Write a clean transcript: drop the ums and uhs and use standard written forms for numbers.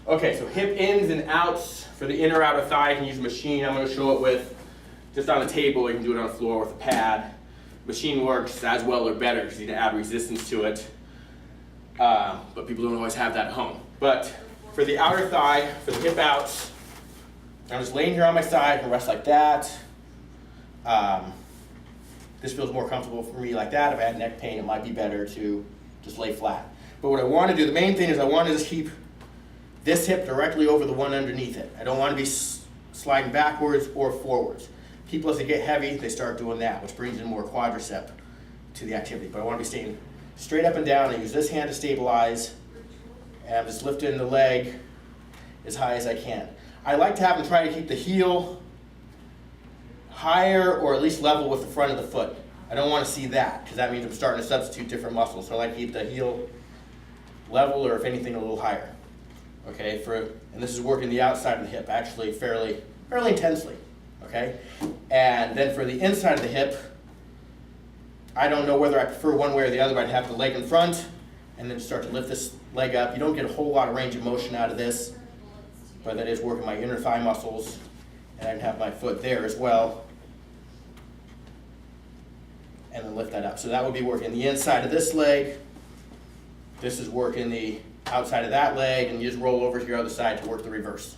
Okay, so hip ins and outs for the inner outer thigh. You can use a machine. I'm going to show it with just on a table. You can do it on the floor with a pad. Machine works as well or better because you need to add resistance to it. But people don't always have that at home. But for the outer thigh, for the hip outs, I'm just laying here on my side and rest like that. This feels more comfortable for me like that. If I had neck pain, it might be better to just lay flat. But what I want to do, the main thing is I want to just keep this hip directly over the one underneath it. I don't want to be sliding backwards or forwards. People, as they get heavy, they start doing that, which brings in more quadricep to the activity. But I want to be staying straight up and down. I use this hand to stabilize, and I'm just lifting the leg as high as I can. I like to have them try to keep the heel higher or at least level with the front of the foot. I don't want to see that because that means I'm starting to substitute different muscles. So I like to keep the heel level or if anything a little higher. Okay, and this is working the outside of the hip actually fairly intensely. Okay, and then for the inside of the hip, I don't know whether I prefer one way or the other, but I'd have the leg in front and then start to lift this leg up. You don't get a whole lot of range of motion out of this, but that is working my inner thigh muscles, and I'd have my foot there as well, and then lift that up. So that would be working the inside of this leg. This is working the outside of that leg, and you just roll over to your other side to work the reverse.